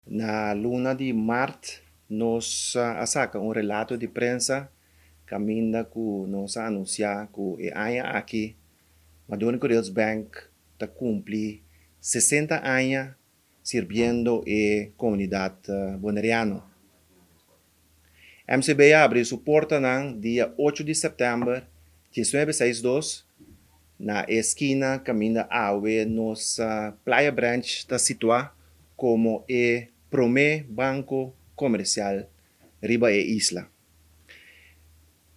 Na luna di março, nós saca um relato de prensa caminha que nós anunciar que é aia aqui, Madonna Correios Bank está cumpre 60 anos servindo a comunidade boneriana. MCB abre suporta no dia 8 de setembro de 1962 na esquina caminha Aue, nossa Playa Branch está situada como o primeiro banco comercial riba a isla.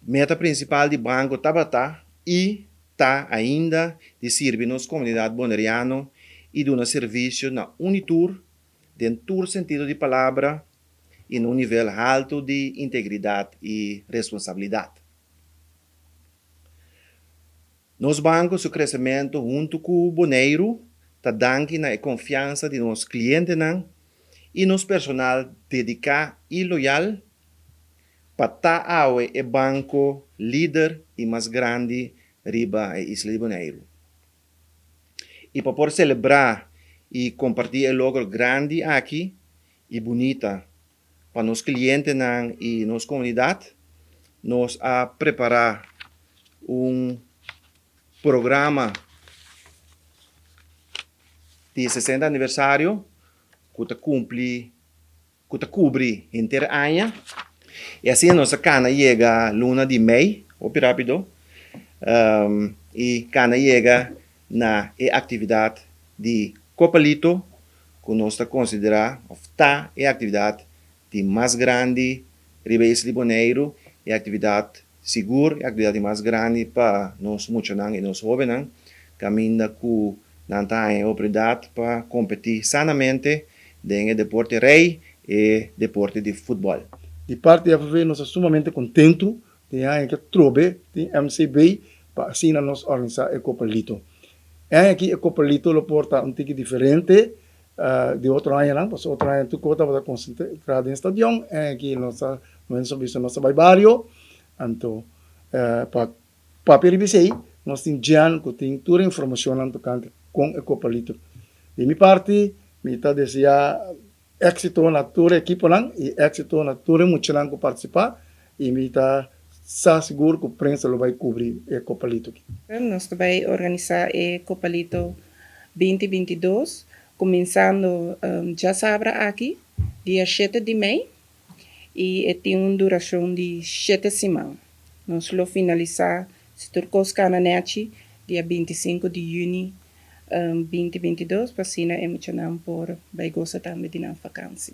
Meta principal do banco Tabata e está ainda de servir nos comunidade boneriana e de um serviço na Unitur, em todo sentido de palavra, e num nível alto de integridade e responsabilidade. Nos bancos, o crescimento junto com o Boneiro está dando na confiança de nossos clientes e nos personal dedicado e loyal para estar o banco líder e mais grande riba a Isla de Boneiro. E para poder celebrar e compartilhar o logro grande aqui e bonita para nos clientes e nos comunidade, nós a preparar programa de 60 aniversário que cubre inteiro ano. E assim nossa cana chega luna de maio, ou rápido, e cana chega na atividade de Copalito, que nós consideramos a atividade de mais grande Ribeirão de Boneiro, e atividade segura, a atividade mais grande para nós muitos e nós jovens, caminha com a oportunidade para competir sanamente no deporte rei e deporte de futebol. De parte da FV, nós estamos sumamente contentos de que trobe de MCB para assim nós organizar a Copa Lito. Aqui a Copa Lito lo porta um tique diferente de outro ano, porque outro ano tu conta para concentrar no estadião, aqui nós visto nosso barrio, então para peribisei nós temos já que tem toda a informação com a Copa Lito. De minha parte, me está desejar éxito na toda a equipe e éxito na toda muita gente que participar e me está seguro que a prensa vai cobrir a Copa Lito. Nós vamos organizar a Copa Lito 2022, começando já sabra aqui, dia 7 de maio, e tem uma duração de 7 semanas. Nós vamos finalizar se turcos cananete dia 25 de junho 2022, para assim emocionar por vai gostar também de uma vacância.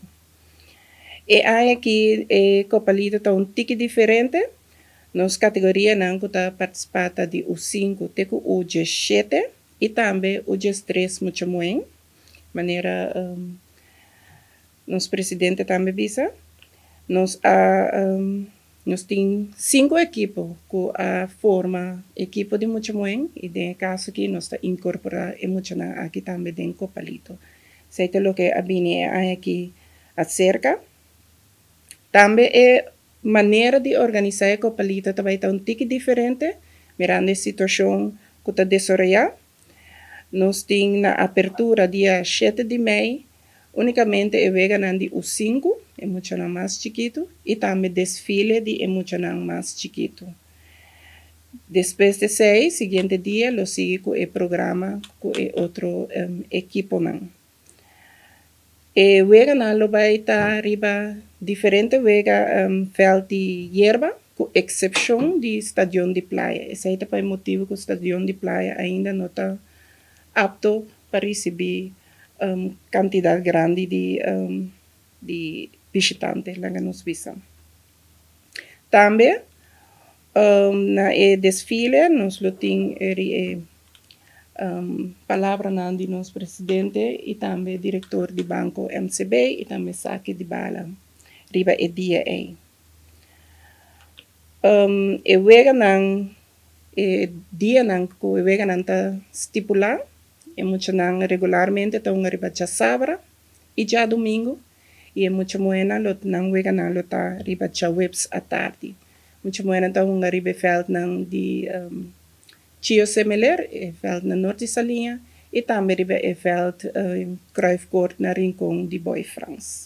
E aí aqui a Copa Lito está um tique diferente. Nos categoria não que está participando de U5, tem o G7 e também o G3 muito bem. Maneira nos presidente também visa. Nós temos 5 equipes que formam equipe de muito bem e no caso aqui nós está incorporar emocionar aqui também dentro Copa Lito. Sei lo que a bine aqui acerca. Também é maneira de organizar a Copa Lito também está um tique diferente, mirando a situação que está desenvolvendo. Nós temos na apertura dia 7 de maio, unicamente é vegan de U5, emocional mais chiquito, e também desfile de emocional mais chiquito. Depois de 6, seguinte dia, lo sigue com o programa com outro equipo. E vegan lo vai estar riba diferente vega fel de hierba, com exceção de estadião de praia. Esse é o motivo que o estadião de praia ainda não está apto para receber quantidade grande de visitantes lá nos visam. Também na desfile nós temos palavra de nosso presidente e também diretor do banco MCB e também saque de bala riba e dia e vega dia que o vega está estipular e muito regularmente estão riba já sabra e já domingo e é muito buena lo não vega lo está riba já webs à tarde muito buena então riba felt de Chio Semeler, veld na Norte Salinha, e também riba veld Kruifkoort na Rincon de Boy France.